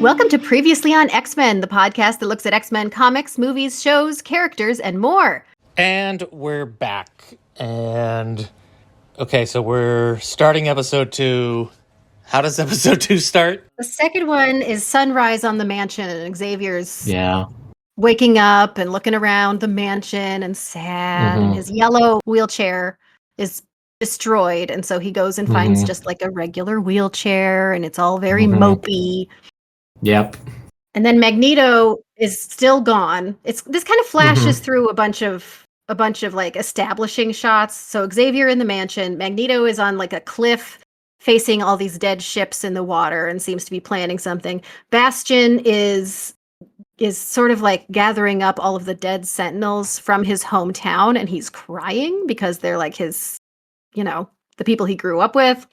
Welcome to Previously on X-Men, the podcast that looks at X-Men comics, movies, shows, characters, and more. And we're back. And okay, so we're starting episode 2. How does episode 2 start? The second one is sunrise on the mansion, and Xavier's Yeah. waking up and looking around the mansion and sad, and his yellow wheelchair is destroyed, and so he goes and finds just like a regular wheelchair, and it's all very mopey. Yep. And then Magneto is still gone. This kind of flashes through a bunch of like establishing shots. So Xavier in the mansion, Magneto is on like a cliff facing all these dead ships in the water and seems to be planning something. Bastion is sort of like gathering up all of the dead Sentinels from his hometown, and he's crying because they're like his, the people he grew up with.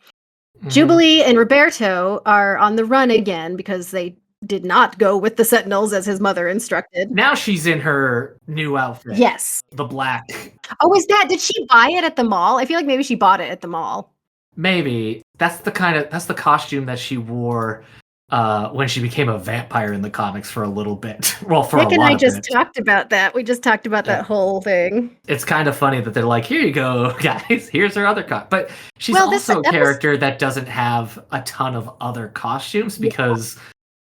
Jubilee and Roberto are on the run again because they did not go with the Sentinels as his mother instructed. Now she's in her new outfit. Yes. The black. Oh, did she buy it at the mall? I feel like maybe she bought it at the mall. Maybe. That's the costume that she wore when she became a vampire in the comics for a little bit. Well, for Nick a lot and I of just minutes. talked about that. We just talked about that whole thing. It's kind of funny that they're like, here you go, guys. Here's her other costume. But she's also a character that doesn't have a ton of other costumes because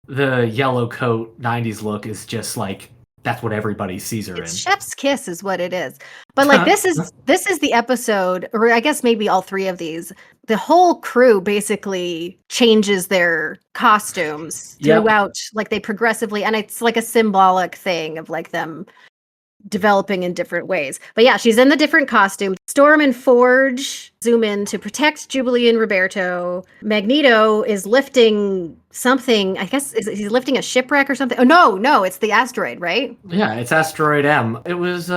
the yellow coat 90s look is just like, that's what everybody sees her in. Chef's kiss is what it is. But like this is the episode, or I guess maybe all three of these. The whole crew basically changes their costumes throughout, like they progressively, and it's like a symbolic thing of like them developing in different ways. But yeah, she's in the different costumes. Storm and Forge zoom in to protect Jubilee and Roberto. Magneto is lifting something. I guess he's lifting a shipwreck or something. Oh no, it's the asteroid, right? Yeah, it's Asteroid M. It was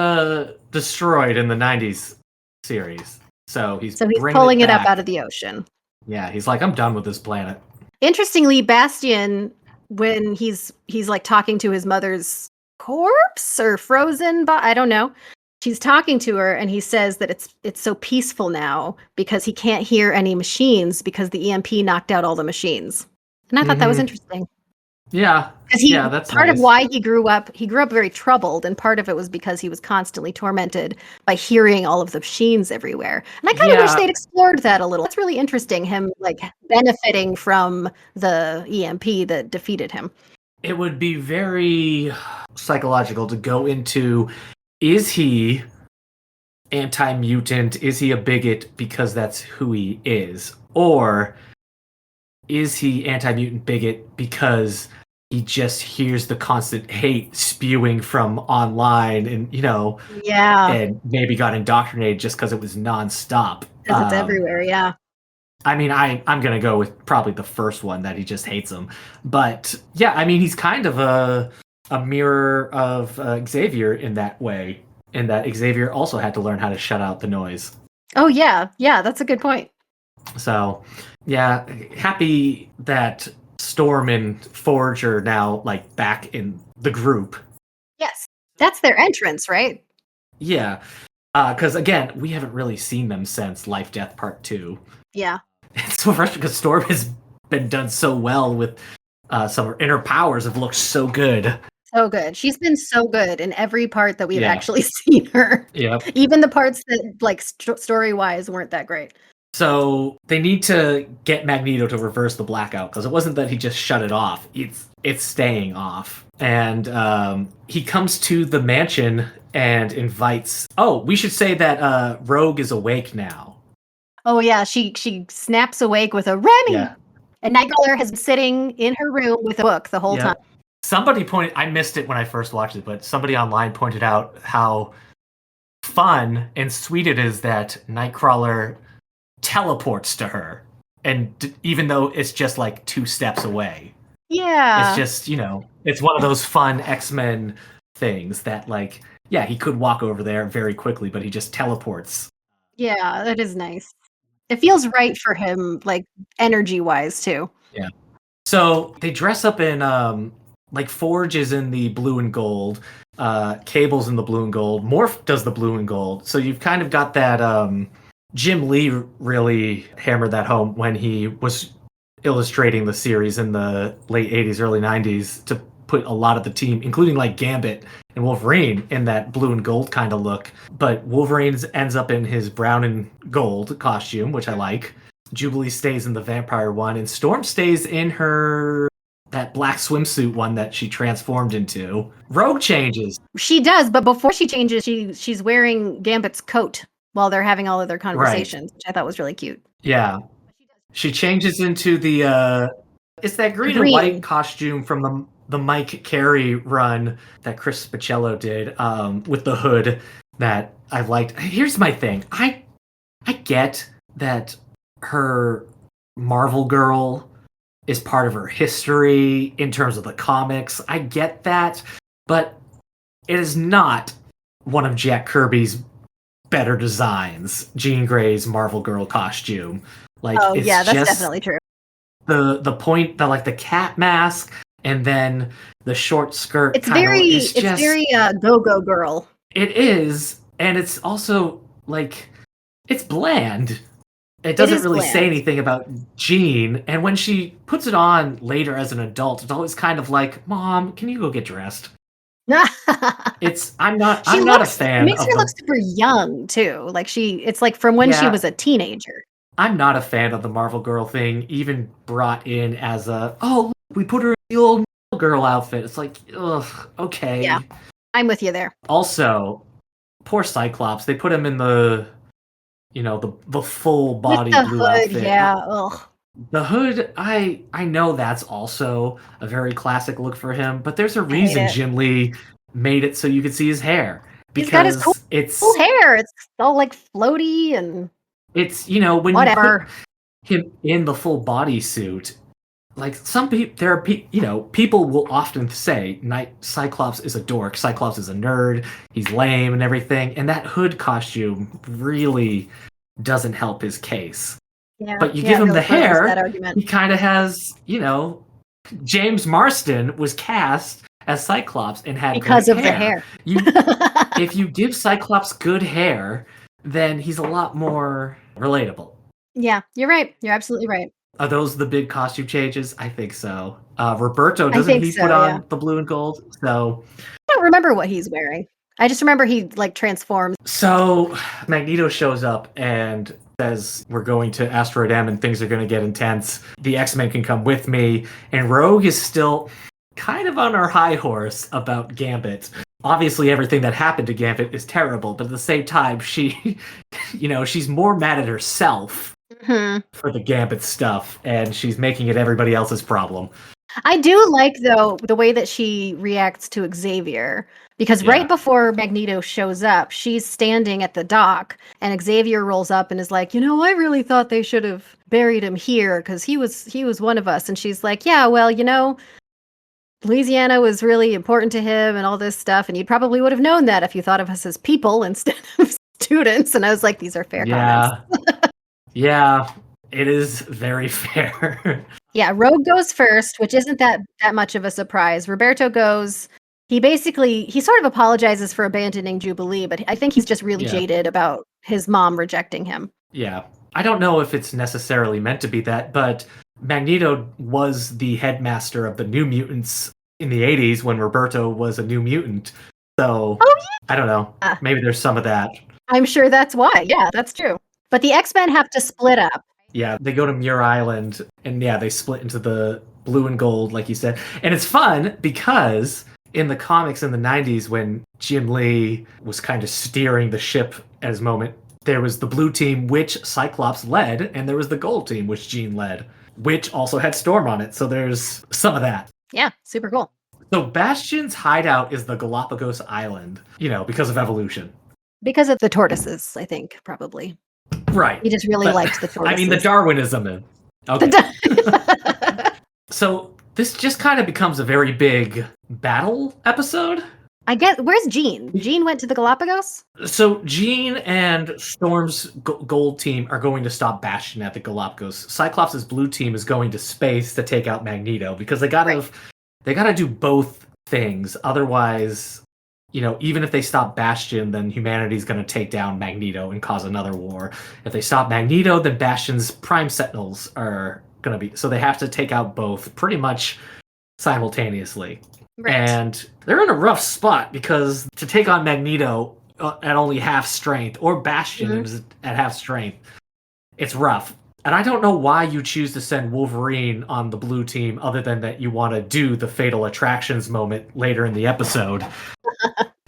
destroyed in the 90s series. So he's pulling it up out of the ocean. Yeah, he's like, I'm done with this planet. Interestingly, Bastion, when he's like talking to his mother's corpse or frozen, but I don't know. She's talking to her, and he says that it's so peaceful now because he can't hear any machines because the EMP knocked out all the machines. And I thought that was interesting. Yeah, because that's part nice. of why he grew up very troubled, and part of it was because he was constantly tormented by hearing all of the machines everywhere. And I kind of wish they'd explored that a little. That's really interesting, him like benefiting from the EMP that defeated him. It would be very psychological to go into, is he anti-mutant? Is he a bigot because that's who he is? Or is he anti-mutant bigot because he just hears the constant hate spewing from online and, and maybe got indoctrinated just because it was nonstop? Because it's everywhere, yeah. I mean, I'm going to go with probably the first one, that he just hates him. But yeah, I mean, he's kind of a mirror of Xavier in that way, in that Xavier also had to learn how to shut out the noise. Oh, yeah. Yeah, that's a good point. So, yeah, happy that Storm and Forge are now like back in the group. Yes, that's their entrance, right? Yeah, because again, we haven't really seen them since Life Death Part 2. Yeah. It's so frustrating because Storm has been done so well with some of her inner powers have looked so good. So good. She's been so good in every part that we've actually seen her. Yeah. Even the parts that, like, story-wise weren't that great. So they need to get Magneto to reverse the blackout, because it wasn't that he just shut it off. It's staying off. And he comes to the mansion and invites... Oh, we should say that Rogue is awake now. Oh, yeah. She snaps awake with a Remy! Yeah. And Nightcrawler has been sitting in her room with a book the whole time. Somebody I missed it when I first watched it, but somebody online pointed out how fun and sweet it is that Nightcrawler teleports to her, and even though it's just like 2 steps away. Yeah. It's just, it's one of those fun X-Men things that, like, yeah, he could walk over there very quickly, but he just teleports. Yeah, that is nice. It feels right for him, like, energy-wise, too. Yeah. So they dress up in, like, Forge is in the blue and gold, Cable's in the blue and gold, Morph does the blue and gold. So you've kind of got that, Jim Lee really hammered that home when he was illustrating the series in the late 80s, early 90s to put a lot of the team, including like Gambit and Wolverine, in that blue and gold kind of look. But Wolverine ends up in his brown and gold costume, which I like. Jubilee stays in the vampire one, and Storm stays in her that black swimsuit one that she transformed into. Rogue changes. She does, but before she changes, she's wearing Gambit's coat while they're having all of their conversations, which I thought was really cute. Yeah. She changes into the it's that green and white costume from the Mike Carey run that Chris Spicello did with the hood that I liked. Here's my thing. I get that her Marvel Girl is part of her history in terms of the comics. I get that, but it is not one of Jack Kirby's better designs, Jean Grey's Marvel Girl costume. Like, it's that's just definitely true. The point that like the cat mask and then the short skirt. It's very go-go girl. It is, and it's also like it's bland. It doesn't really say anything about Jean, and when she puts it on later as an adult, it's always kind of like, "Mom, can you go get dressed?" I'm not a fan. It makes her look super young too. Like it's like from when she was a teenager. I'm not a fan of the Marvel Girl thing, even brought in as we put her in the old girl outfit. It's like, ugh, okay. Yeah, I'm with you there. Also, poor Cyclops. They put him in the full body blue outfit. Yeah, ugh. The hood, I know that's also a very classic look for him, but there's a reason Jim Lee made it so you could see his hair. He's got his cool hair. It's all like floaty and it's, when whatever. You put him in the full body suit, like some people, people will often say Cyclops is a dork, Cyclops is a nerd, he's lame and everything, and that hood costume really doesn't help his case. Yeah, but you give him the hair, he kind of has, James Marsden was cast as Cyclops and had because of the hair. If you give Cyclops good hair, then he's a lot more relatable. Yeah, you're right. You're absolutely right. Are those the big costume changes? I think so. Roberto, doesn't he put on the blue and gold? So I don't remember what he's wearing. I just remember he like transforms. So Magneto shows up and says, we're going to Asteroid M and things are going to get intense. The X-Men can come with me. And Rogue is still kind of on her high horse about Gambit. Obviously, everything that happened to Gambit is terrible, but at the same time, she, she's more mad at herself for the Gambit stuff, and she's making it everybody else's problem. I do like, though, the way that she reacts to Xavier, because right before Magneto shows up, she's standing at the dock, and Xavier rolls up and is like, I really thought they should have buried him here, because he was one of us. And she's like, yeah, well, Louisiana was really important to him and all this stuff, and you probably would have known that if you thought of us as people instead of students. And I was like, these are fair comments. Yeah, it is very fair. Yeah, Rogue goes first, which isn't that much of a surprise. Roberto goes. He sort of apologizes for abandoning Jubilee, but I think he's just really jaded about his mom rejecting him. Yeah. I don't know if it's necessarily meant to be that, but Magneto was the headmaster of the New Mutants in the 80s when Roberto was a New Mutant. So, I don't know. Maybe there's some of that. I'm sure that's why. Yeah, that's true. But the X-Men have to split up. Yeah, they go to Muir Island, and they split into the blue and gold, like you said. And it's fun because in the comics in the 90s, when Jim Lee was kind of steering the ship at his moment, there was the blue team, which Cyclops led, and there was the gold team, which Jean led, which also had Storm on it. So there's some of that. Yeah, super cool. So Bastion's hideout is the Galapagos Island, because of evolution. Because of the tortoises, I think, probably. Right. He just really liked the tortoises. I mean, the Darwinism. Okay. So this just kind of becomes a very big battle episode. I guess, where's Jean? Jean went to the Galapagos? So Jean and Storm's gold team are going to stop Bastion at the Galapagos. Cyclops' blue team is going to space to take out Magneto because they gotta do both things. Otherwise, even if they stop Bastion, then humanity's going to take down Magneto and cause another war. If they stop Magneto, then Bastion's Prime Sentinels are going to be. So they have to take out both pretty much simultaneously. Right. And they're in a rough spot because to take on Magneto at only half strength, or Bastion at half strength, it's rough. And I don't know why you choose to send Wolverine on the blue team other than that you want to do the Fatal Attractions moment later in the episode.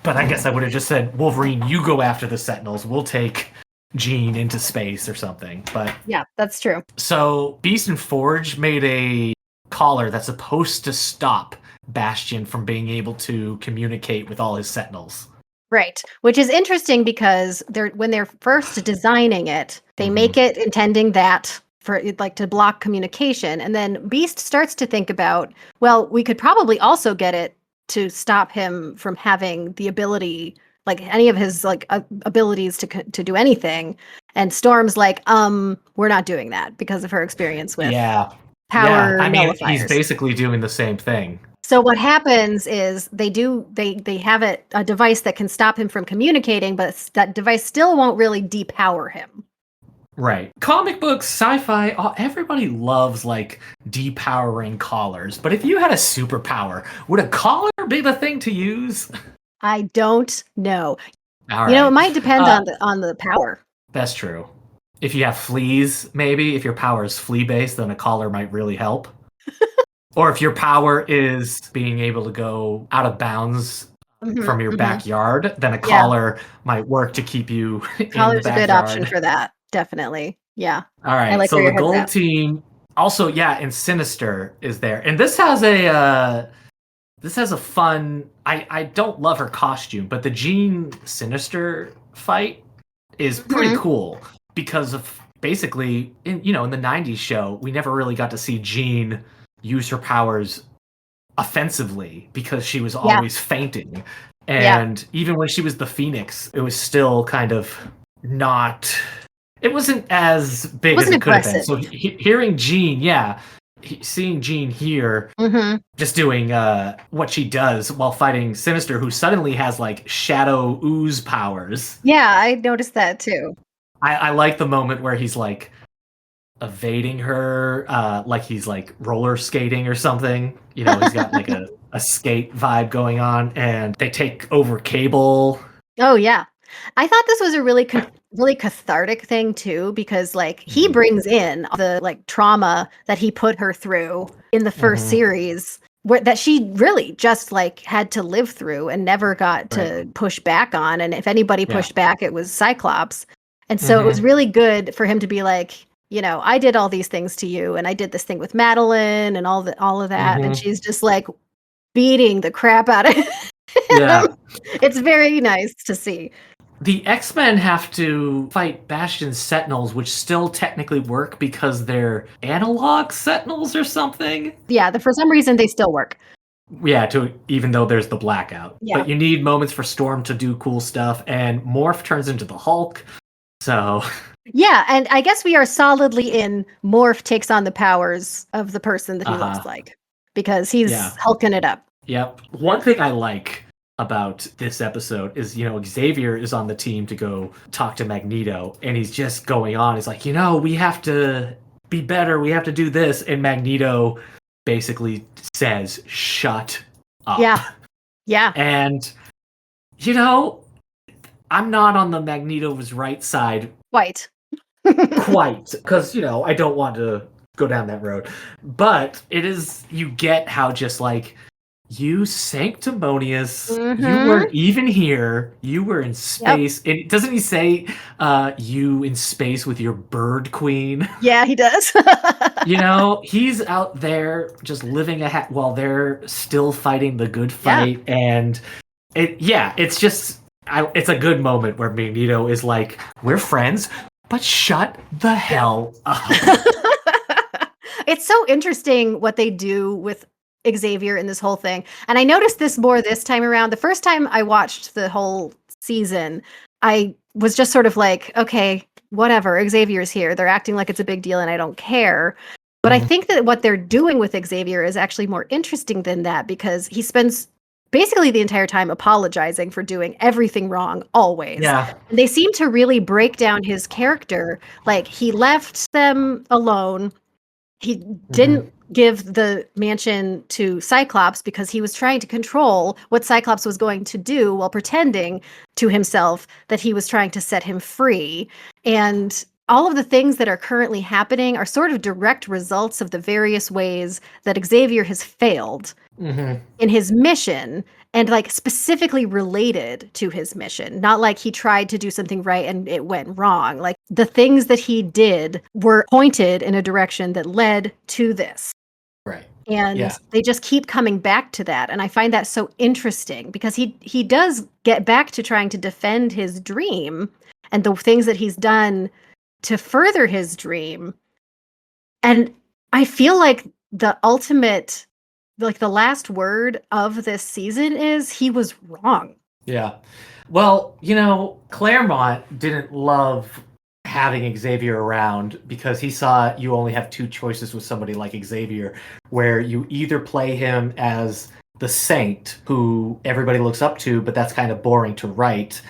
But I guess I would have just said, Wolverine, you go after the Sentinels. We'll take Jean into space or something. But yeah, that's true. So Beast and Forge made a collar that's supposed to stop Bastion from being able to communicate with all his Sentinels. Right, which is interesting because when they're first designing it, they make it intending that for like to block communication, and then Beast starts to think about, well, we could probably also get it to stop him from having the ability, like any of his like abilities to do anything. And Storm's like, we're not doing that because of her experience with power I mean, nullifiers. he's basically doing the same thing. So what happens is they have a device that can stop him from communicating, but that device still won't really depower him. Right. Comic books, sci-fi, everybody loves like depowering collars. But if you had a superpower, would a collar be the thing to use? I don't know. All right. You know, it might depend on the power. That's true. If you have fleas, maybe if your power is flea-based, then a collar might really help. Or if your power is being able to go out of bounds from your backyard, then a collar might work to keep you in the backyard. Collar's a good option for that, definitely. Yeah. All right, like so the gold team also, and Sinister is there. And this has a fun, I don't love her costume, but the Jean Sinister fight is pretty cool because of basically in the 90s show, we never really got to see Jean use her powers offensively because she was always fainting. And even when she was the Phoenix, it was still kind of not, it wasn't as big as it could have been. So hearing Jean, seeing Jean here just doing what she does while fighting Sinister, who suddenly has like shadow ooze powers. Yeah, I noticed that too. I like the moment where he's like evading her, like he's like roller skating or something. He's got like a skate vibe going on, and they take over Cable. Oh yeah, I thought this was a really really cathartic thing too, because like he brings in the like trauma that he put her through in the first series, that she really just like had to live through and never got to push back on. And if anybody pushed back, it was Cyclops. And so it was really good for him to be like, I did all these things to you, and I did this thing with Madeline and all of that. And she's just like beating the crap out of him. Yeah. It's very nice to see. The X-Men have to fight Bastion's Sentinels, which still technically work because they're analog Sentinels or something. Yeah, for some reason they still work. Yeah, even though there's the blackout. Yeah. But you need moments for Storm to do cool stuff, and Morph turns into the Hulk. So yeah, and I guess we are solidly in Morph takes on the powers of the person that he looks like, because he's hulking it up. Yep. One thing I like about this episode is, Xavier is on the team to go talk to Magneto, and he's just going on. He's like, we have to be better. We have to do this. And Magneto basically says, shut up. Yeah. Yeah. And, I'm not on the Magneto's right side. Quite. Because, I don't want to go down that road. But it is, you get how just like, you sanctimonious, you weren't even here, you were in space. And doesn't he say you in space with your bird queen? Yeah, he does. He's out there just living while they're still fighting the good fight. And it's just, it's a good moment where Magneto is like, we're friends, but shut the hell up. It's so interesting what they do with Xavier in this whole thing. And I noticed this more this time around. The first time I watched the whole season, I was just sort of like, okay, whatever, Xavier's here. They're acting like it's a big deal and I don't care. But I think that what they're doing with Xavier is actually more interesting than that, because he spends basically the entire time apologizing for doing everything wrong always. Yeah. And they seem to really break down his character. Like, he left them alone. He didn't give the mansion to Cyclops because he was trying to control what Cyclops was going to do while pretending to himself that he was trying to set him free. And all of the things that are currently happening are sort of direct results of the various ways that Xavier has failed in his mission, and like specifically related to his mission. Not like he tried to do something right and it went wrong. Like the things that he did were pointed in a direction that led to this. Right. And Yeah. they just keep coming back to that. And I find that so interesting because he does get back to trying to defend his dream and the things that he's done to further his dream. And I feel like the ultimate, like the last word of this season is he was wrong. Yeah. Well, Claremont didn't love having Xavier around because he saw you only have two choices with somebody like Xavier, where you either play him as the saint who everybody looks up to, but that's kind of boring to write,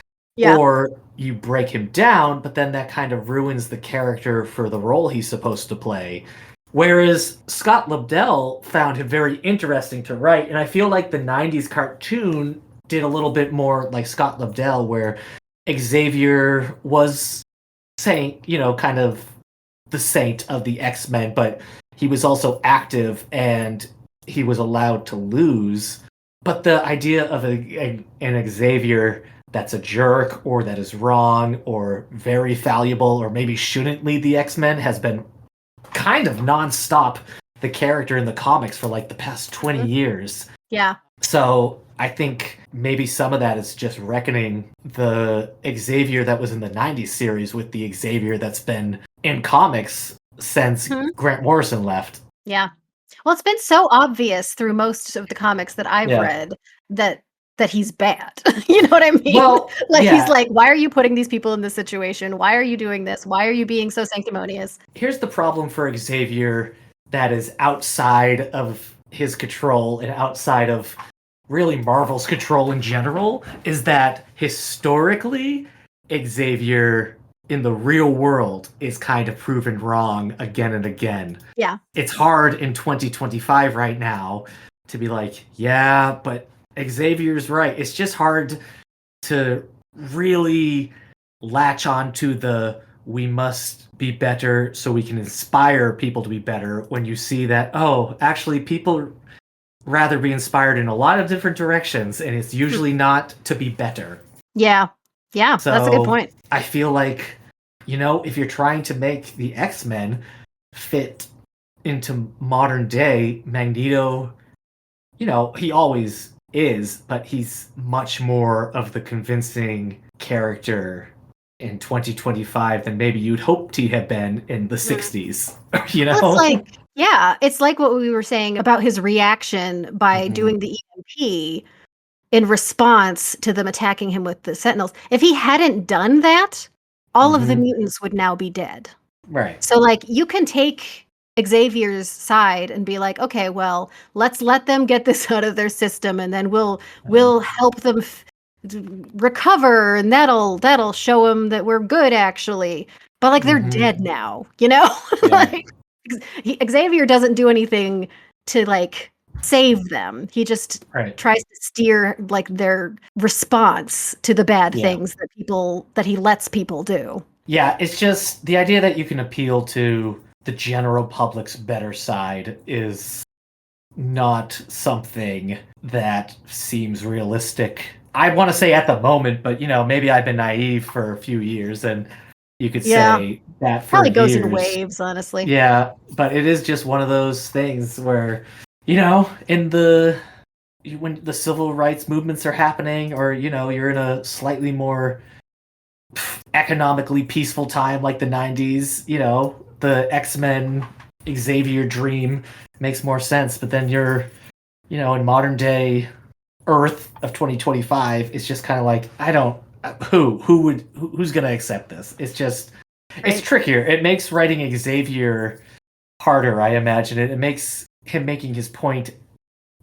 or you break him down, but then that kind of ruins the character for the role he's supposed to play. Whereas Scott Lobdell found him very interesting to write, and I feel like the 90s cartoon did a little bit more like Scott Lobdell, where Xavier was kind of the saint of the X-Men, but he was also active and he was allowed to lose. But the idea of an Xavier that's a jerk or that is wrong or very fallible or maybe shouldn't lead the X-Men has been kind of nonstop the character in the comics for like the past 20 years. Yeah. So I think maybe some of that is just reckoning the Xavier that was in the 90s series with the Xavier that's been in comics since Grant Morrison left. Yeah. Well, it's been so obvious through most of the comics that I've read that he's bad. You know what I mean? Well, he's like, why are you putting these people in this situation? Why are you doing this? Why are you being so sanctimonious? Here's the problem for Xavier that is outside of his control and outside of really Marvel's control in general, is that historically Xavier in the real world is kind of proven wrong again and again. Yeah. It's hard in 2025 right now to be like, yeah, but Xavier's right. It's just hard to really latch on to the we must be better so we can inspire people to be better when you see that, oh, actually people rather be inspired in a lot of different directions, and it's usually not to be better. Yeah. Yeah, so that's a good point. I feel like, if you're trying to make the X-Men fit into modern day, Magneto, he always is, but he's much more of the convincing character in 2025 than maybe you'd hoped he had been in the 60s. It's like what we were saying about his reaction by doing the EMP in response to them attacking him with the Sentinels. If he hadn't done that, all of the mutants would now be dead. Right. So you can take Xavier's side and be like, okay, well, let's let them get this out of their system, and then we'll help them recover, and that'll show them that we're good, actually. But they're dead now, Xavier doesn't do anything to save them. He just tries to steer their response to the bad things that he lets people do. Yeah, it's just the idea that you can appeal to the general public's better side is not something that seems realistic. I want to say at the moment, but maybe I've been naive for a few years, and you could say that for probably goes years. in waves, honestly. Yeah, but it is just one of those things where, when the civil rights movements are happening, or you're in a slightly more economically peaceful time like the 90s, the X-Men Xavier dream makes more sense. But then you're, in modern day Earth of 2025, it's just kind of like, I don't, who's gonna accept this? It's just, it's trickier. It makes writing Xavier harder, I imagine. It makes him making his point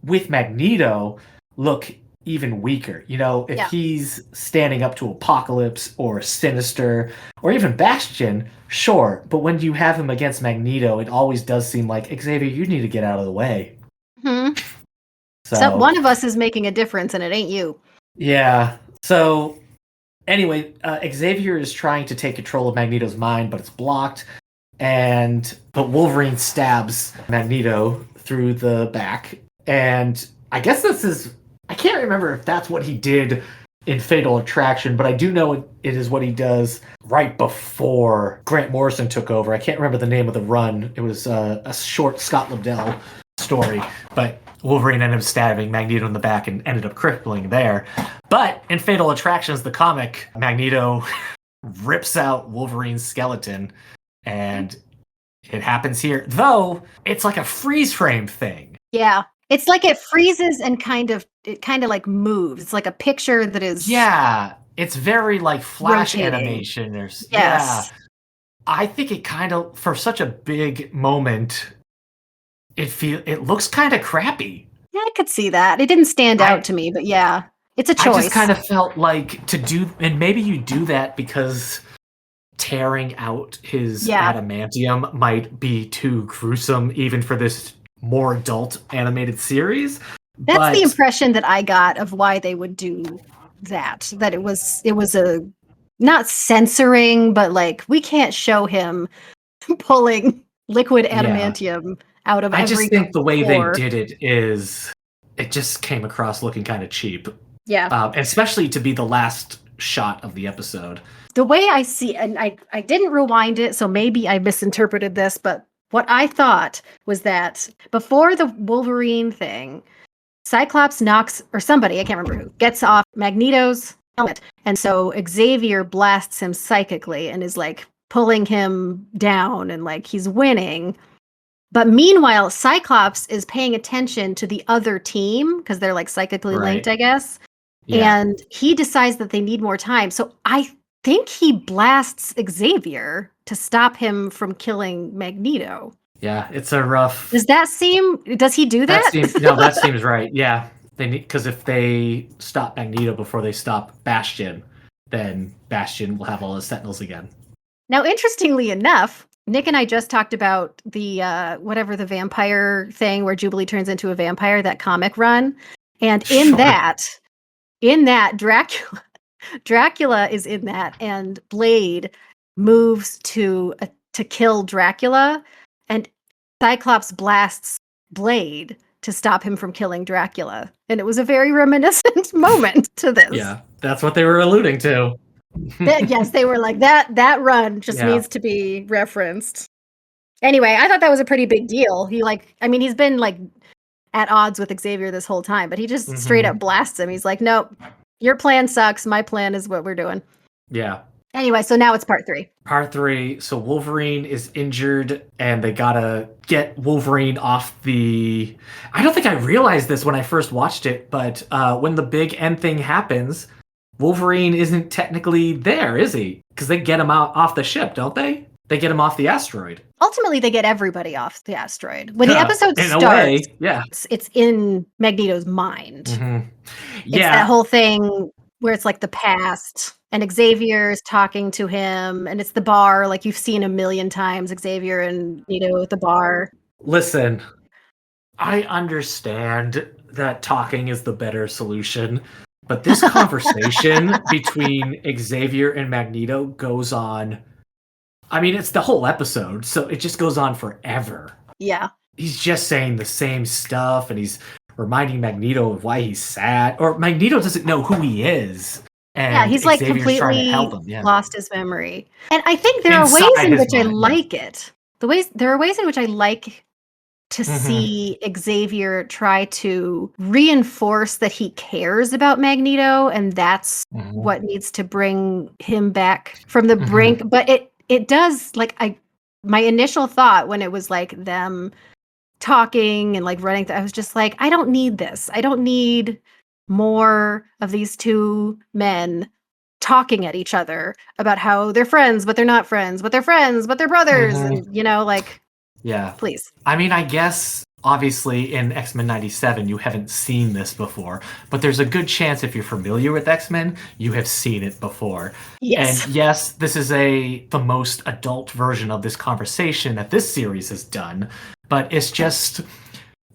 with Magneto look even weaker. You know, if Yeah. he's standing up to Apocalypse or Sinister or even Bastion, sure. But when you have him against Magneto, it always does seem like, Xavier, you need to get out of the way. Hmm. So So one of us is making a difference, and it ain't you. yeah. So anyway, Xavier is trying to take control of Magneto's mind, but it's blocked. But Wolverine stabs Magneto through the back, and I guess I can't remember if that's what he did in Fatal Attraction, but I do know it is what he does right before Grant Morrison took over. I can't remember the name of the run. It was a short Scott Lobdell story, but Wolverine ended up stabbing Magneto in the back and ended up crippling there. But in Fatal Attractions, the comic, Magneto rips out Wolverine's skeleton, and it happens here. Though it's like a freeze frame thing. Yeah. It's like it freezes and it kind of like moves. It's like a picture that is It's very like flash rotating. animation. Yes. Yeah. I think it kind of, for such a big moment, it looks kind of crappy. Yeah, I could see that. It didn't stand out to me, but yeah, it's a choice. I just kind of felt like and maybe you do that because tearing out his adamantium might be too gruesome even for this more adult animated series. That's the impression that I got of why they would do that. That it was a not censoring, but like we can't show him pulling liquid adamantium out of every I just think the way core. they did it just came across looking kind of cheap. Yeah. Especially to be the last shot of the episode. The way I see, and I didn't rewind it, so maybe I misinterpreted this, but what I thought was that before the Wolverine thing, Cyclops knocks, or somebody, I can't remember who, gets off Magneto's helmet. And so Xavier blasts him psychically and is like pulling him down and like he's winning. But meanwhile, Cyclops is paying attention to the other team because they're like psychically linked, I guess. Yeah. And he decides that they need more time. So I think he blasts Xavier to stop him from killing Magneto. Yeah, it's a rough. Does he do that? That seems right. Yeah, because if they stop Magneto before they stop Bastion, then Bastion will have all his Sentinels again. Now, interestingly enough, Nick and I just talked about the whatever the vampire thing where Jubilee turns into a vampire, that comic run, and in that Dracula is in that, and Blade moves to kill Dracula, and Cyclops blasts Blade to stop him from killing Dracula. And it was a very reminiscent moment to this. Yeah, that's what they were alluding to. Yes, they were like, that run needs to be referenced. Anyway, I thought that was a pretty big deal. He's been like at odds with Xavier this whole time, but he just straight up blasts him. He's like, nope, your plan sucks. My plan is what we're doing. Yeah. Anyway, so now it's part 3. Part 3. So Wolverine is injured, and they gotta get Wolverine off the. I don't think I realized this when I first watched it, but when the big end thing happens, Wolverine isn't technically there, is he? Because they get him out off the ship, don't they? They get him off the asteroid. Ultimately, they get everybody off the asteroid. When the episode starts, it's in Magneto's mind. Mm-hmm. It's that whole thing where it's like the past, and Xavier is talking to him, and it's the bar, like you've seen a million times, Xavier and Magneto at the bar. Listen, I understand that talking is the better solution, but this conversation between Xavier and Magneto goes on. I mean, it's the whole episode, so it just goes on forever. Yeah. He's just saying the same stuff, and he's reminding Magneto of why he's sad. Or Magneto doesn't know who he is. And he's like Xavier's completely trying to help him. lost his memory. And I think there are ways in which I like it. There are ways in which I like to see Xavier try to reinforce that he cares about Magneto, and that's what needs to bring him back from the brink. But it does, like, my initial thought when it was like them talking and like running, I was just like, I don't need this. I don't need more of these two men talking at each other about how they're friends, but they're not friends, but they're friends, but they're brothers. And, like, yeah, please. I mean, I guess obviously in X-Men 97 you haven't seen this before, but there's a good chance if you're familiar with X-Men, you have seen it before. Yes. And yes, this is the most adult version of this conversation that this series has done, but it's just,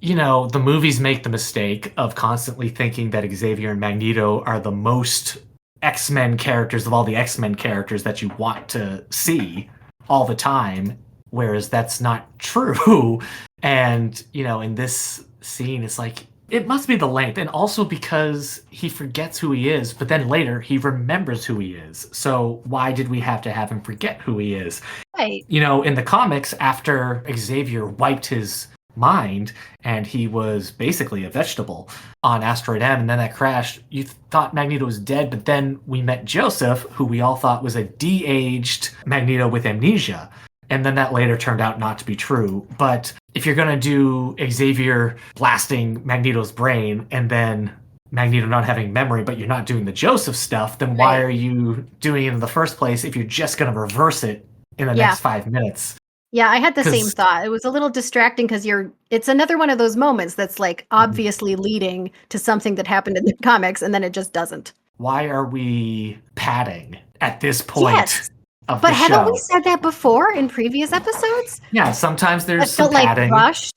the movies make the mistake of constantly thinking that Xavier and Magneto are the most X-Men characters of all the X-Men characters that you want to see all the time, whereas that's not true. And, in this scene, it's like, it must be the length. And also because he forgets who he is, but then later he remembers who he is. So why did we have to have him forget who he is? Right. In the comics, after Xavier wiped his mind and he was basically a vegetable on Asteroid M, and then that crashed, you thought Magneto was dead, but then we met Joseph, who we all thought was a de-aged Magneto with amnesia. And then that later turned out not to be true. But if you're going to do Xavier blasting Magneto's brain and then Magneto not having memory, but you're not doing the Joseph stuff, then why are you doing it in the first place if you're just going to reverse it in the next 5 minutes? Yeah, I had the same thought. It was a little distracting because it's another one of those moments that's like obviously leading to something that happened in the comics, and then it just doesn't. Why are we padding at this point? Yes. But haven't we said that before in previous episodes? Yeah, sometimes there's some padding. Like rushed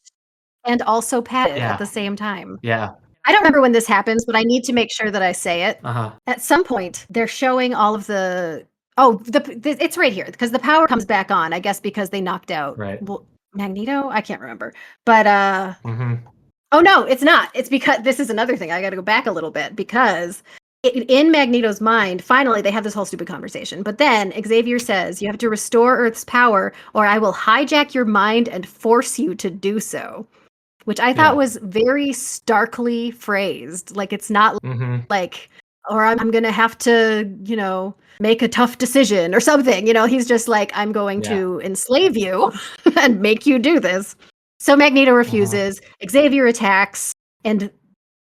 and also padded at the same time. Yeah. I don't remember when this happens, but I need to make sure that I say it. Uh-huh. At some point, they're showing all of the... it's right here because the power comes back on, I guess, because they knocked out Magneto. I can't remember, but oh no, it's not. It's because this is another thing. I got to go back a little bit because in Magneto's mind, finally they have this whole stupid conversation. But then Xavier says, "You have to restore Earth's power, or I will hijack your mind and force you to do so," which I thought was very starkly phrased. Like it's not like, or I'm going to have to, make a tough decision or something. He's just like, I'm going to enslave you and make you do this. So Magneto refuses. Xavier attacks and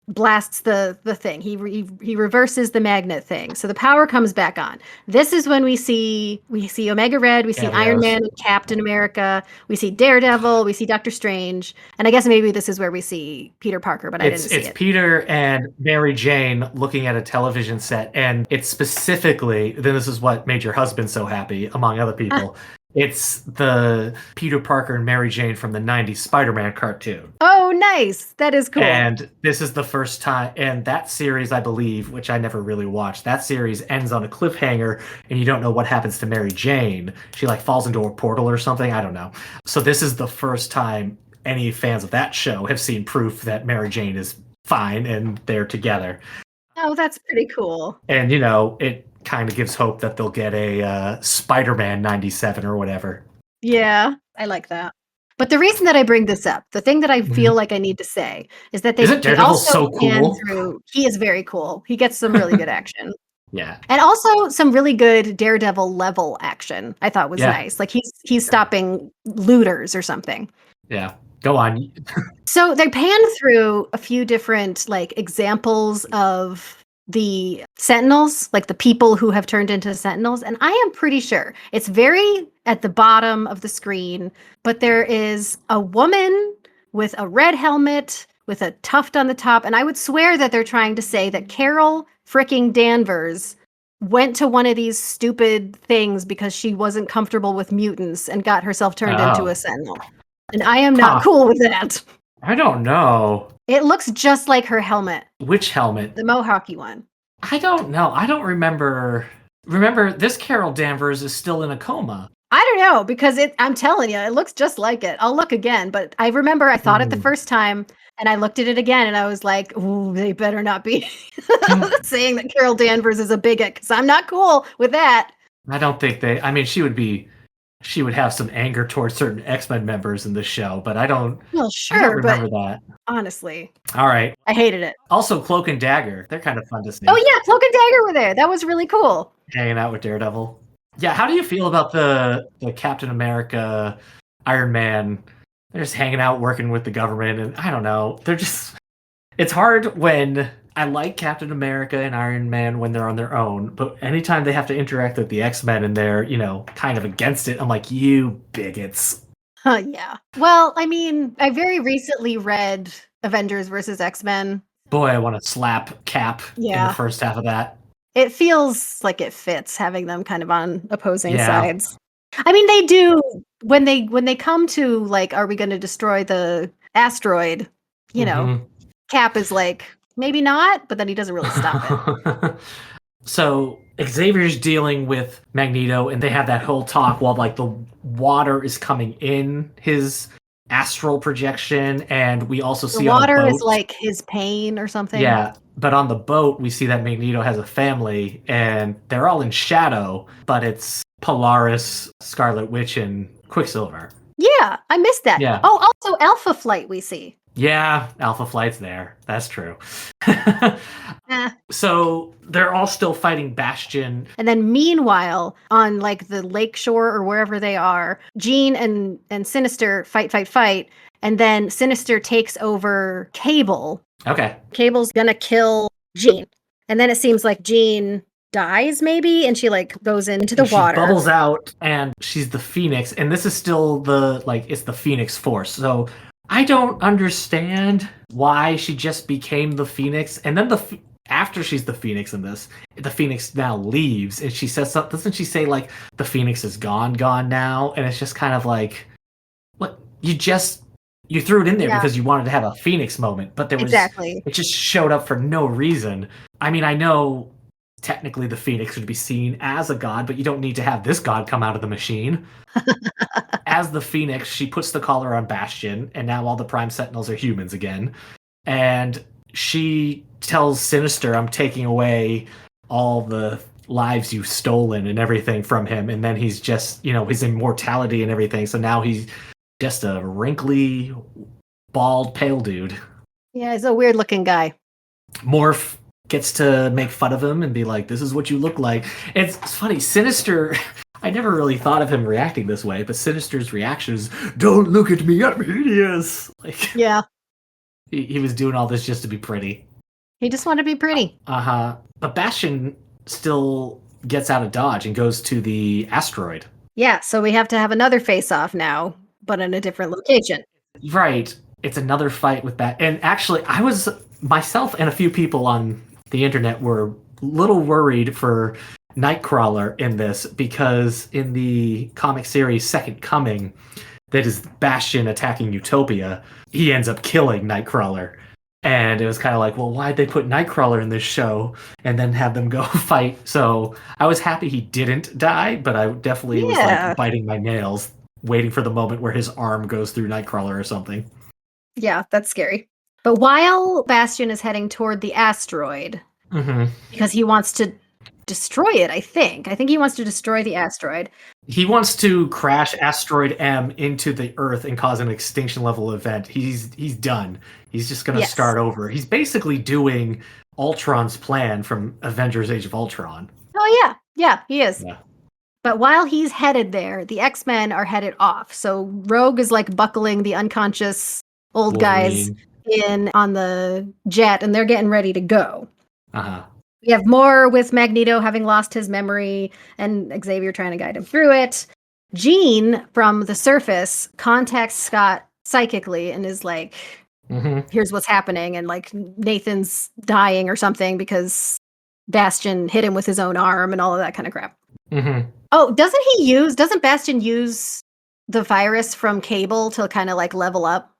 blasts the thing. He reverses the magnet thing. So the power comes back on. This is when we see Omega Red, we see Iron Man and Captain America, we see Daredevil, we see Doctor Strange, and I guess maybe this is where we see Peter Parker, but I didn't see it. It's Peter and Mary Jane looking at a television set, and it's specifically, then this is what made your husband so happy, among other people. It's the Peter Parker and Mary Jane from the 90s Spider-Man cartoon. Oh, nice. That is cool. And this is the first time, and that series, I believe, which I never really watched, that series ends on a cliffhanger, and you don't know what happens to Mary Jane. She, falls into a portal or something. I don't know. So this is the first time any fans of that show have seen proof that Mary Jane is fine and they're together. Oh, that's pretty cool. And, it kind of gives hope that they'll get a Spider-Man 97 or whatever. Yeah, I like that. But the reason that I bring this up, the thing that I feel like I need to say is that they also so cool? He is very cool. He gets some really good action. Yeah. And also some really good Daredevil level action. I thought was nice. Like he's stopping looters or something. Yeah. Go on. So they pan through a few different examples of the Sentinels, like the people who have turned into Sentinels, and I am pretty sure it's very at the bottom of the screen, but there is a woman with a red helmet with a tuft on the top, and I would swear that they're trying to say that Carol fricking Danvers went to one of these stupid things because she wasn't comfortable with mutants and got herself turned into a Sentinel. And I am not cool with that. I don't know. It looks just like her helmet. Which helmet? The Mohawky one. I don't know. I don't remember. Remember, this Carol Danvers is still in a coma. I don't know, because I'm telling you, it looks just like it. I'll look again, but I remember I thought it the first time, and I looked at it again, and I was like, ooh, they better not be saying that Carol Danvers is a bigot, because I'm not cool with that. I don't think she would have some anger towards certain X-Men members in the show, but I don't remember that. Honestly. All right. I hated it. Also, Cloak and Dagger. They're kind of fun to see. Oh, yeah. Cloak and Dagger were there. That was really cool. Hanging out with Daredevil. Yeah, how do you feel about the Captain America, Iron Man? They're just hanging out, working with the government, and I don't know. It's hard when I like Captain America and Iron Man when they're on their own, but anytime they have to interact with the X-Men and they're, kind of against it, I'm like, you bigots. Yeah. Well, I mean, I very recently read Avengers versus X-Men. Boy, I want to slap Cap in the Yeah. first half of that. It feels like it fits having them kind of on opposing Yeah. sides. I mean, they do when they come to like, are we going to destroy the asteroid? Mhm. Cap is like, maybe not, but then he doesn't really stop it. So Xavier's dealing with Magneto, and they have that whole talk while like the water is coming in his astral projection, and we also The see on a water is boat. like his pain or something. Yeah, but on the boat we see that Magneto has a family, and they're all in shadow, but it's Polaris, Scarlet Witch, and Quicksilver. Yeah, I missed that. Yeah. Oh, also Alpha Flight we see. Yeah, Alpha Flight's there. That's true. Eh. So they're all still fighting Bastion. And then meanwhile, on like the lake shore or wherever they are, Jean and Sinister fight, and then Sinister takes over Cable. Okay. Cable's gonna kill Jean. And then it seems like Jean dies maybe, and she like goes into the She water. bubbles out, and she's the Phoenix, and this is still it's the Phoenix Force. So I don't understand why she just became the Phoenix, and then after she's the Phoenix in this, the Phoenix now leaves, and she says something. Doesn't she say like the Phoenix is gone now? And it's just kind of like, what you threw it in there because you wanted to have a Phoenix moment, but Exactly. it just showed up for no reason. I mean, I know technically the Phoenix would be seen as a god, but you don't need to have this god come out of the machine. As the Phoenix, she puts the collar on Bastion, and now all the Prime Sentinels are humans again. And she tells Sinister, I'm taking away all the lives you've stolen and everything from him. And then he's just, his immortality and everything. So now he's just a wrinkly, bald, pale dude. Yeah, he's a weird looking guy. Morph gets to make fun of him and be like, this is what you look like. It's funny. Sinister, I never really thought of him reacting this way, but Sinister's reaction is, don't look at me, I'm hideous. Like, yeah. He was doing all this just to be pretty. He just wanted to be pretty. Uh-huh. But Bastion still gets out of Dodge and goes to the asteroid. Yeah, so we have to have another face-off now, but in a different location. Right. It's another fight with And actually, myself and a few people on the internet were a little worried for Nightcrawler in this, because in the comic series Second Coming, that is Bastion attacking Utopia, he ends up killing Nightcrawler. And it was kind of like, well, why'd they put Nightcrawler in this show and then have them go fight? So I was happy he didn't die, but I definitely was like biting my nails, waiting for the moment where his arm goes through Nightcrawler or something. Yeah, that's scary. But while Bastion is heading toward the asteroid, because he wants to destroy it, I think he wants to destroy the asteroid. He wants to crash Asteroid M into the Earth and cause an extinction level event. He's done. He's just going to start over. He's basically doing Ultron's plan from Avengers Age of Ultron. Oh, yeah. Yeah, he is. Yeah. But while he's headed there, the X-Men are headed off. So Rogue is like buckling the unconscious old guys in on the jet, and they're getting ready to go. Uh-huh. We have more with Magneto having lost his memory and Xavier trying to guide him through it. Jean from the surface contacts Scott psychically and is like, here's what's happening. And like Nathan's dying or something because Bastion hit him with his own arm and all of that kind of crap. Oh, doesn't Bastion use the virus from Cable to kind of like level up?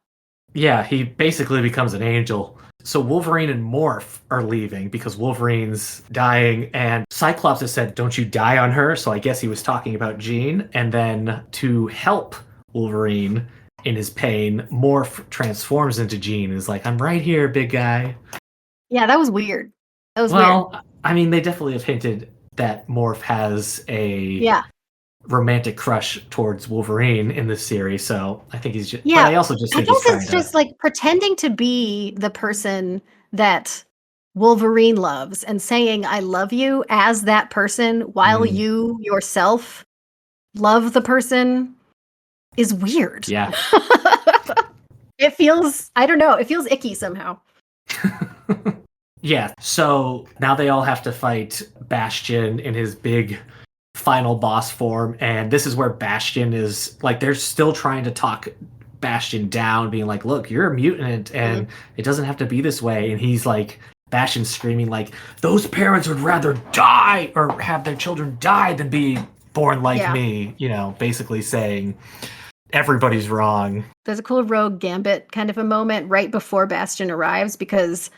Yeah, he basically becomes an angel. So Wolverine and Morph are leaving because Wolverine's dying, and Cyclops has said, don't you die on her. So I guess he was talking about Jean. And then to help Wolverine in his pain, Morph transforms into Jean and is like, I'm right here, big guy. Yeah, that was weird. Weird. I mean, they definitely have hinted that Morph has a romantic crush towards Wolverine in this series, so I think he's just. Yeah, but I also just think it's just like pretending to be the person that Wolverine loves and saying "I love you" as that person while you yourself love the person is weird. Yeah, it feels. I don't know. It feels icky somehow. Yeah. So now they all have to fight Bastion in his big final boss form, and this is where Bastion is like they're still trying to talk Bastion down, being like, "Look, you're a mutant, and it doesn't have to be this way." And he's like, Bastion screaming like, "Those parents would rather die or have their children die than be born like me." You know, basically saying everybody's wrong. There's a cool Rogue Gambit kind of a moment right before Bastion arrives because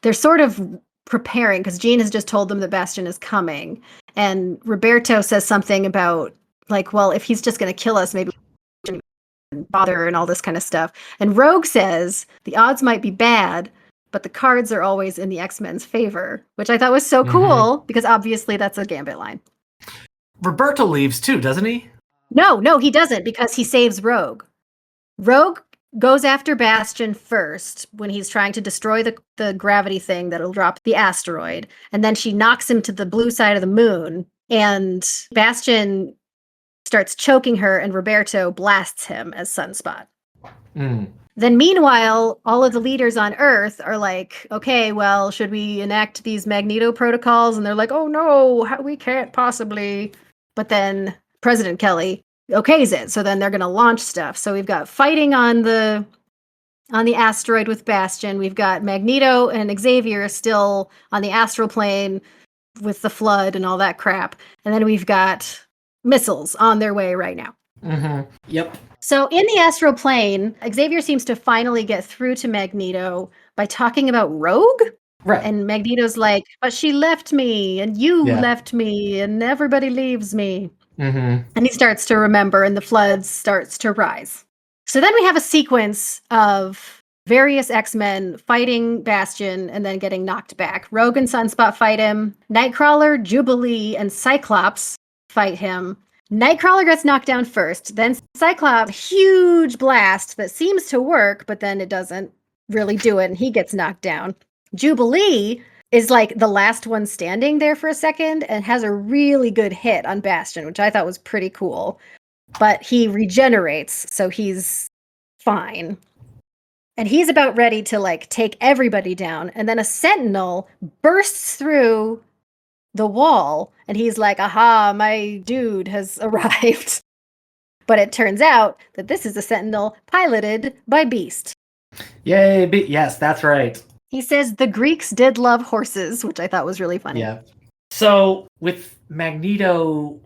they're sort of preparing because Jean has just told them that Bastion is coming. And Roberto says something about, like, well, if he's just going to kill us, maybe we shouldn't bother and all this kind of stuff. And Rogue says the odds might be bad, but the cards are always in the X-Men's favor, which I thought was so cool because obviously that's a Gambit line. Roberto leaves too, doesn't he? No, he doesn't because he saves Rogue. Rogue goes after Bastion first when he's trying to destroy the gravity thing that'll drop the asteroid. And then she knocks him to the blue side of the moon. And Bastion starts choking her and Roberto blasts him as Sunspot. Then meanwhile, all of the leaders on Earth are like, okay, well, should we enact these Magneto protocols? And they're like, oh no, we can't possibly. But then President Kelly okays it, so then they're going to launch stuff. So we've got fighting on the asteroid with Bastion. We've got Magneto and Xavier still on the astral plane with the flood and all that crap. And then we've got missiles on their way right now. Yep. So in the astral plane, Xavier seems to finally get through to Magneto by talking about Rogue. Right. And Magneto's like, but she left me, and you left me, and everybody leaves me. And he starts to remember, and the flood starts to rise. So then we have a sequence of various X-Men fighting Bastion and then getting knocked back. Rogue and Sunspot fight him. Nightcrawler, Jubilee, and Cyclops fight him. Nightcrawler gets knocked down first. Then Cyclops, huge blast that seems to work, but then it doesn't really do it, and he gets knocked down. Jubilee is like the last one standing there for a second and has a really good hit on Bastion, which I thought was pretty cool. But he regenerates, so he's fine. And he's about ready to like take everybody down. And then a Sentinel bursts through the wall and he's like, aha, my dude has arrived. But it turns out that this is a Sentinel piloted by Beast. Yay, yes, that's right. He says the Greeks did love horses, which I thought was really funny. Yeah. So with Magneto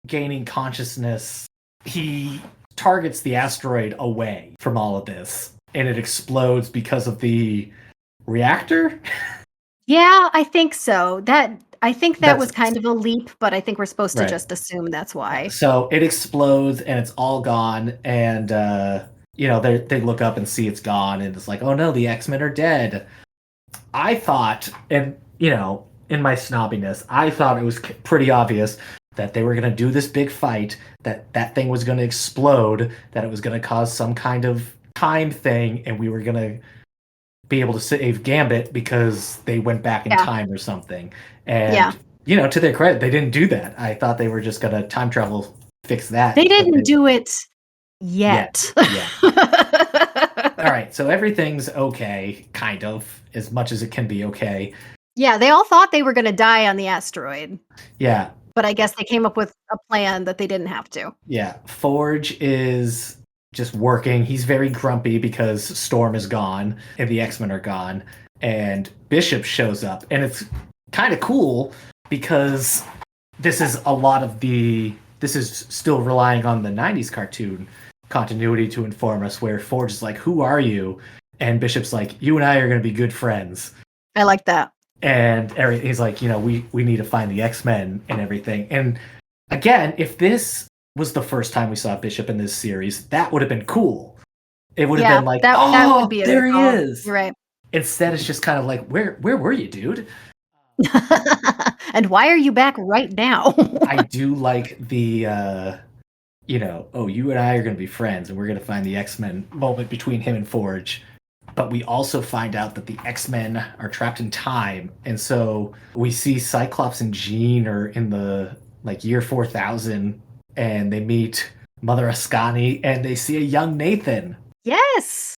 gaining consciousness, he targets the asteroid away from all of this, and it explodes because of the reactor? Yeah, I think so. I think that was kind of a leap, but I think we're supposed to just assume that's why. So it explodes and it's all gone, and they look up and see it's gone, and it's like, oh no, the X-Men are dead. I thought, and in my snobbiness, I thought it was pretty obvious that they were going to do this big fight, that thing was going to explode, that it was going to cause some kind of time thing, and we were going to be able to save Gambit because they went back in time or something. And, to their credit, they didn't do that. I thought they were just going to time travel fix that. They didn't do it yet. All right, so everything's okay, kind of, as much as it can be okay. Yeah, they all thought they were going to die on the asteroid. Yeah. But I guess they came up with a plan that they didn't have to. Yeah, Forge is just working. He's very grumpy because Storm is gone and the X-Men are gone. And Bishop shows up. And it's kind of cool because this is still relying on the 90s cartoon continuity to inform us, where Forge is like, who are you? And Bishop's like, you and I are going to be good friends. I like that. And he's like, we need to find the X-Men and everything. And again, if this was the first time we saw Bishop in this series, that would have been cool. It would have been like, that would be there he is. You're right. Instead, it's just kind of like, where were you, dude? And why are you back right now? I do like the, you and I are going to be friends and we're going to find the X-Men moment between him and Forge. But we also find out that the X-Men are trapped in time. And so we see Cyclops and Jean are in the year 4000, and they meet Mother Ascani and they see a young Nathan. Yes.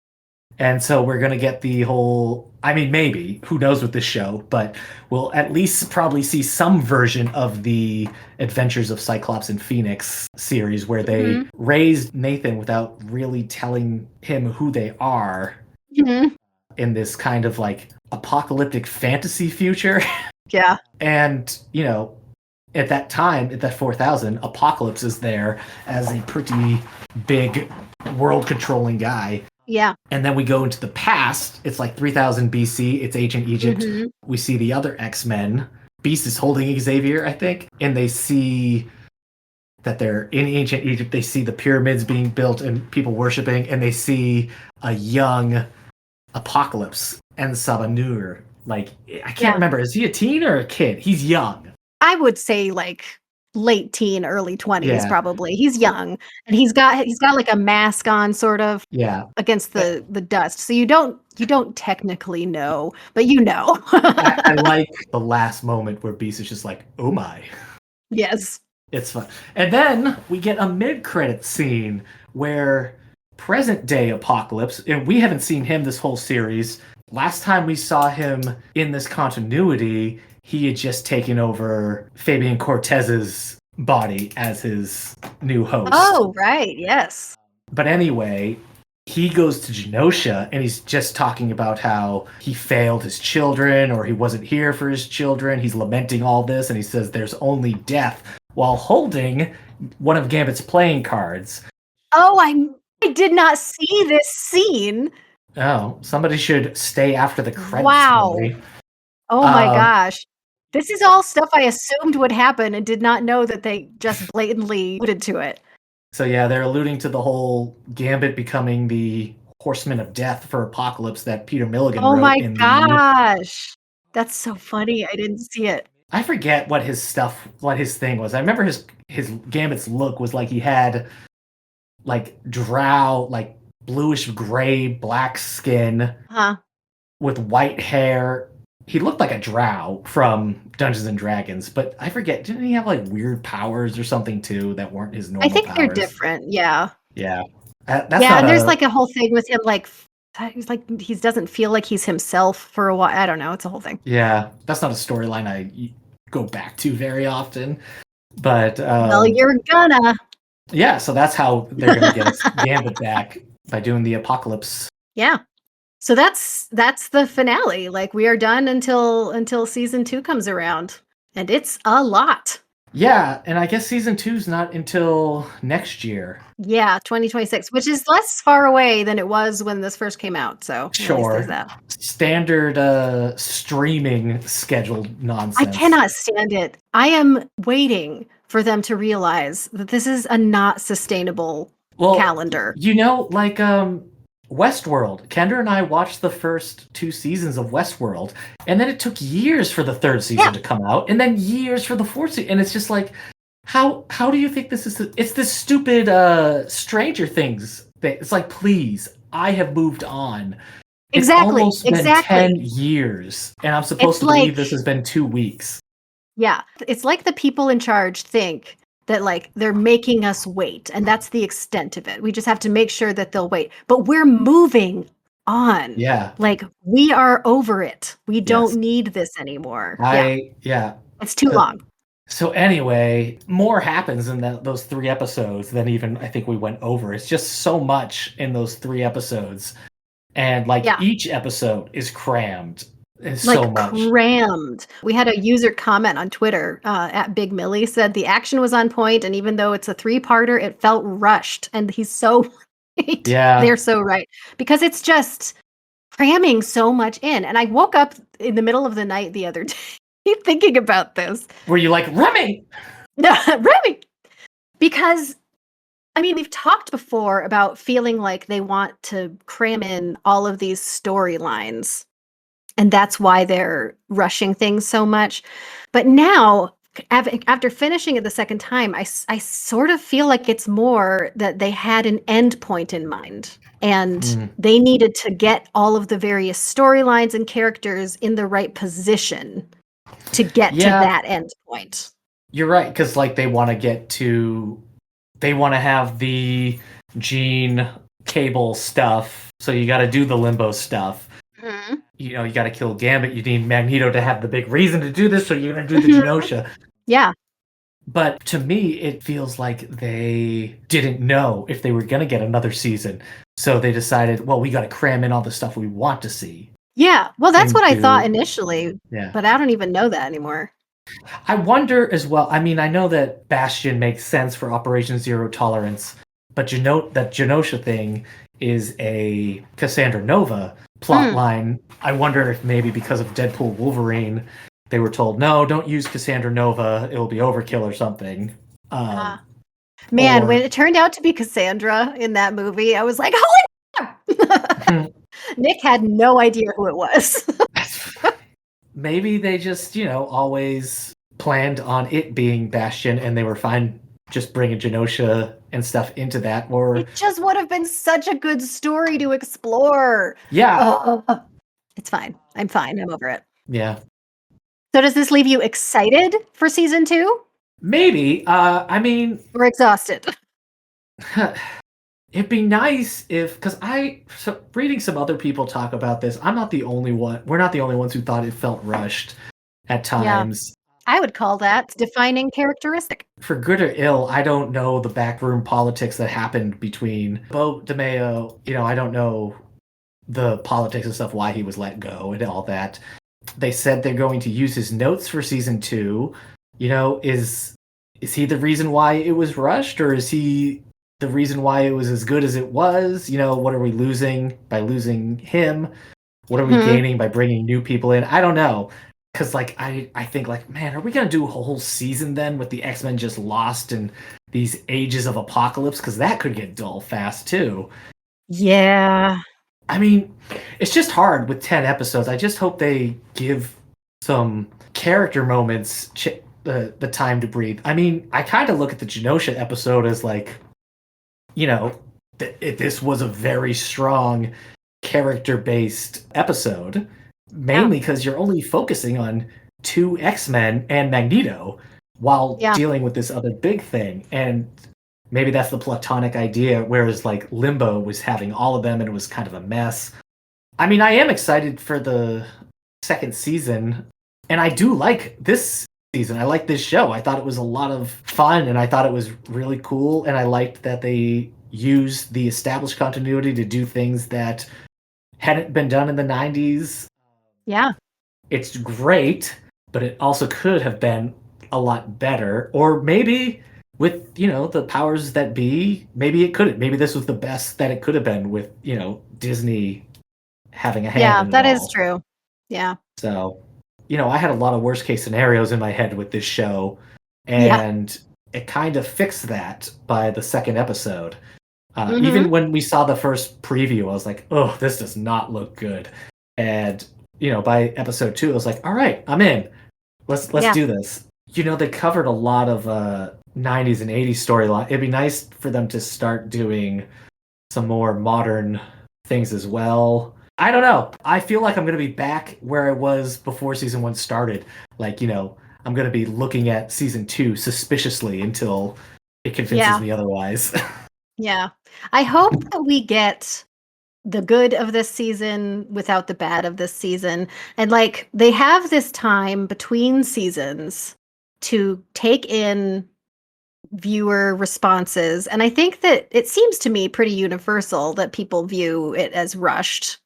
And so we're going to get the whole, I mean, maybe, who knows with this show, but we'll at least probably see some version of the Adventures of Cyclops and Phoenix series where they Mhm. raised Nathan without really telling him who they are Mhm. in this kind of like apocalyptic fantasy future. Yeah. And, at that time, at that 4000, Apocalypse is there as a pretty big world controlling guy. Yeah. And then we go into the past. It's like 3000 BC. It's ancient Egypt. Mhm. We see the other X-Men. Beast is holding Xavier, I think. And they see that they're in ancient Egypt. They see the pyramids being built and people worshiping. And they see a young Apocalypse and Sabanur. Like, I can't Yeah. remember. Is he a teen or a kid? He's young. I would say like late teen, early 20s Yeah. probably. He's young and he's got like a mask on sort of Yeah. against the dust. So you don't technically know, but you know. I like the last moment where Beast is just like, oh my. Yes. It's fun. And then we get a mid-credit scene where present day Apocalypse, and we haven't seen him this whole series. Last time we saw him in this continuity, he had just taken over Fabian Cortez's body as his new host. Oh, right. Yes. But anyway, he goes to Genosha and he's just talking about how he failed his children or he wasn't here for his children. He's lamenting all this and he says there's only death while holding one of Gambit's playing cards. Oh, I did not see this scene. Oh, somebody should stay after the credits. Wow. Movie. Oh my gosh. This is all stuff I assumed would happen and did not know that they just blatantly alluded to it. So yeah, they're alluding to the whole Gambit becoming the Horseman of Death for Apocalypse that Peter Milligan wrote. Oh my in gosh. That's so funny. I didn't see it. I forget what his thing was. I remember his Gambit's look was like he had like drow, like bluish gray, black skin Huh. with white hair. He looked like a drow from Dungeons and Dragons, but I forget. Didn't he have like weird powers or something too that weren't his normal I think powers? they're different. Yeah. Yeah. And there's like a whole thing with him, like he's like he doesn't feel like he's himself for a while. I don't know. It's a whole thing. Yeah, that's not a storyline I go back to very often. But Well, you're gonna. Yeah, so that's how they're gonna get Gambit back by doing the Apocalypse. Yeah. So that's the finale. Like we are done until season 2 comes around, and it's a lot. Yeah, and I guess season 2's not until next year. Yeah, 2026, which is less far away than it was when this first came out. So Sure, that. Standard streaming scheduled nonsense. I cannot stand it. I am waiting for them to realize that this is a not sustainable calendar. Like Westworld. Kendra and I watched the first 2 seasons of Westworld, and then it took years for the 3rd season to come out, and then years for the 4th season. And it's just like, how do you think this is? It's this stupid Stranger Things thing. It's like, please, I have moved on. Exactly. It's almost been 10 years, and I'm supposed to believe this has been 2 weeks. Yeah, it's like the people in charge think that like they're making us wait, and that's the extent of it. We just have to make sure that they'll wait. But we're moving on. Yeah. Like we are over it. We don't need this anymore. It's too long. So anyway, more happens in those 3 episodes than even I think we went over. It's just so much in those 3 episodes. And each episode is crammed. It's like so much. Crammed. We had a user comment on Twitter at Big Millie said the action was on point, and even though it's a 3-parter, it felt rushed. And he's so right. Yeah, they're so right because it's just cramming so much in. And I woke up in the middle of the night the other day thinking about this. Were you like Remy? Remy, because I mean, we've talked before about feeling like they want to cram in all of these storylines. And that's why they're rushing things so much. But now, after finishing it the second time, I sort of feel like it's more that they had an end point in mind. And they needed to get all of the various storylines and characters in the right position to get to that end point. You're right, because they want to have the Jean Cable stuff So you got to do the limbo stuff. Mhm. You know, you got to kill Gambit. You need Magneto to have the big reason to do this, so you're going to do the Genosha. Yeah. But to me, it feels like they didn't know if they were going to get another season. So they decided, well, we got to cram in all the stuff we want to see. Yeah. Well, that's what I thought into- initially, Yeah. but I don't even know that anymore. I wonder as well. I mean, I know that Bastion makes sense for Operation Zero Tolerance, but that Genosha thing is a Cassandra Nova plot line. I wonder if maybe because of Deadpool Wolverine, they were told, no, don't use Cassandra Nova. It'll be overkill or something. Man, or- when it turned out to be Cassandra in that movie, I was like, holy crap! Nick had no idea who it was. Maybe they just, always planned on it being Bastion and they were fine just bringing Genosha and stuff into that. Or It just would have been such a good story to explore. yeah. It's fine. I'm fine. I'm over it. Yeah. So does this leave you excited for season 2? Maybe. I mean, or exhausted? it'd be nice if, because reading some other people talk about this, I'm not the only one. We're not the only ones who thought it felt rushed at times. I would call that defining characteristic. For good or ill, I don't know the backroom politics that happened between Bo DeMeo. I don't know the politics and stuff, why he was let go and all that. They said they're going to use his notes for season 2. Is he the reason why it was rushed, or is he the reason why it was as good as it was? What are we losing by losing him? What are we gaining by bringing new people in? I don't know. Because, I think, man, are we going to do a whole season then with the X-Men just lost in these ages of apocalypse? Because that could get dull fast, too. Yeah. I mean, it's just hard with 10 episodes. I just hope they give some character moments the time to breathe. I mean, I kind of look at the Genosha episode as this was a very strong character-based episode, mainly because you're only focusing on 2 X-Men and Magneto while dealing with this other big thing. And maybe that's the platonic idea, whereas Limbo was having all of them and it was kind of a mess. I mean, I am excited for the second season, and I do like this season. I like this show. I thought it was a lot of fun, and I thought it was really cool, and I liked that they used the established continuity to do things that hadn't been done in the 90s. Yeah. It's great, but it also could have been a lot better. Or maybe with, the powers that be, maybe it couldn't. Maybe this was the best that it could have been with, Disney having a hand in it that all. is true. Yeah. So, I had a lot of worst case scenarios in my head with this show, and it kind of fixed that by the second episode. Even when we saw the first preview, I was like, oh, this does not look good. And, by episode 2, I was like, all right, I'm in. Let's do this. They covered a lot of 90s and 80s storyline. It'd be nice for them to start doing some more modern things as well. I don't know. I feel like I'm going to be back where I was before season 1 started. I'm going to be looking at season 2 suspiciously until it convinces me otherwise. Yeah. I hope that we get the good of this season without the bad of this season. And they have this time between seasons to take in viewer responses. And I think that it seems to me pretty universal that people view it as rushed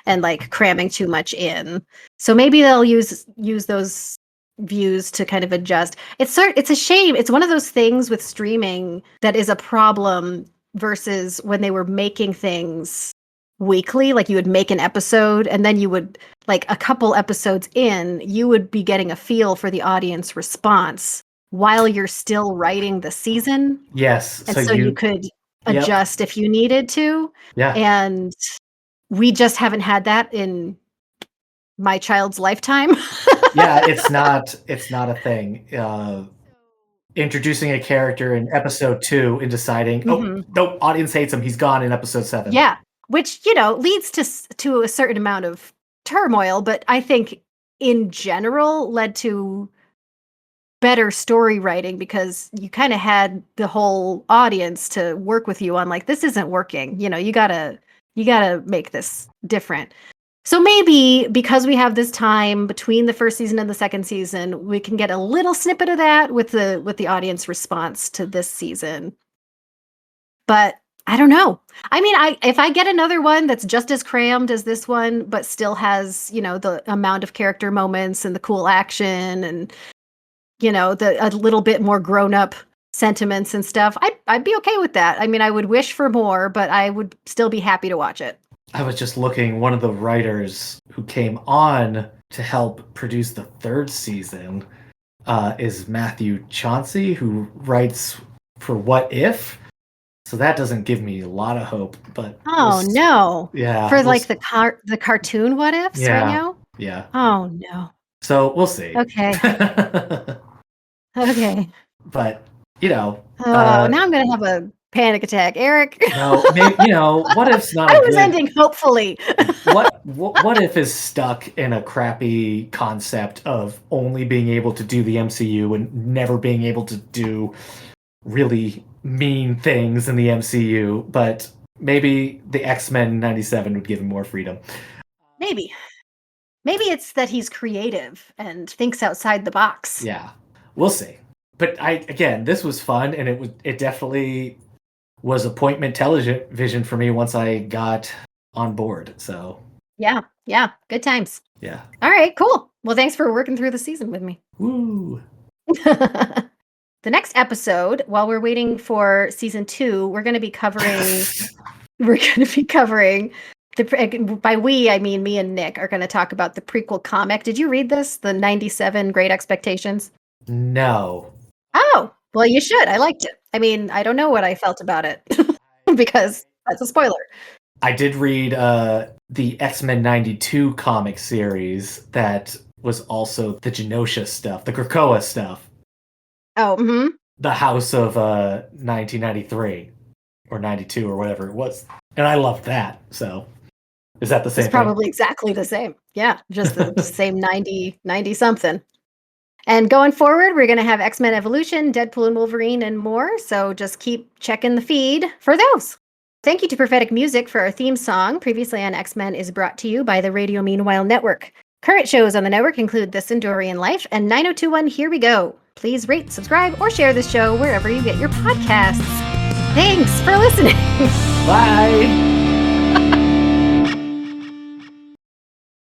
and cramming too much in. So maybe they'll use those views to kind of adjust. It's a shame. It's one of those things with streaming that is a problem versus when they were making things weekly. You would make an episode and then you would a couple episodes in, you would be getting a feel for the audience response while you're still writing the season. Yes. And so you could adjust if you needed to. Yeah. And we just haven't had that in my child's lifetime. Yeah, it's not a thing. Introducing a character in episode 2 and deciding, oh, no, audience hates him. He's gone in episode 7. Yeah, which, leads to a certain amount of turmoil, but I think in general led to better story writing because you kind of had the whole audience to work with you on this isn't working. You gotta You gotta make this different. So maybe because we have this time between the first season and the second season, we can get a little snippet of that with the audience response to this season. But I don't know. I mean, if I get another one that's just as crammed as this one, but still has, the amount of character moments and the cool action and, a little bit more grown up sentiments and stuff, I'd be okay with that. I mean, I would wish for more, but I would still be happy to watch it. I was just looking, one of the writers who came on to help produce the third season is Matthew Chauncey, who writes for What If? So that doesn't give me a lot of hope, but... no. Yeah. For the cartoon What Ifs right now? Yeah. Oh, no. So we'll see. Okay. Okay. But, now I'm going to have a panic attack, Eric. No, maybe, What If's not I was ending hopefully. What If is stuck in a crappy concept of only being able to do the MCU and never being able to do really mean things in the MCU, but maybe the X-Men 97 would give him more freedom. Maybe it's that he's creative and thinks outside the box. Yeah, we'll see. But this was fun, and it definitely was appointment television for me once I got on board. So yeah, good times. Yeah. All right, cool. Well, thanks for working through the season with me. Woo. The next episode, while we're waiting for season 2, we're going to be covering. By we, I mean me and Nick are going to talk about the prequel comic. Did you read this? The 97 Great Expectations? No. Oh, well, you should. I liked it. I mean, I don't know what I felt about it because that's a spoiler. I did read the X-Men 92 comic series that was also the Genosha stuff, the Krakoa stuff. Oh, mm-hmm. The House of 1993 or 92 or whatever it was. And I loved that. So is that the same thing? Probably exactly the same. Yeah, just the same 90 something. And going forward, we're going to have X-Men Evolution, Deadpool and Wolverine, and more. So just keep checking the feed for those. Thank you to Prophetic Music for our theme song. Previously on X-Men is brought to you by the Radio Meanwhile Network. Current shows on the network include This Endorian Life and 9021 Here We Go. Please rate, subscribe, or share this show wherever you get your podcasts. Thanks for listening. Bye.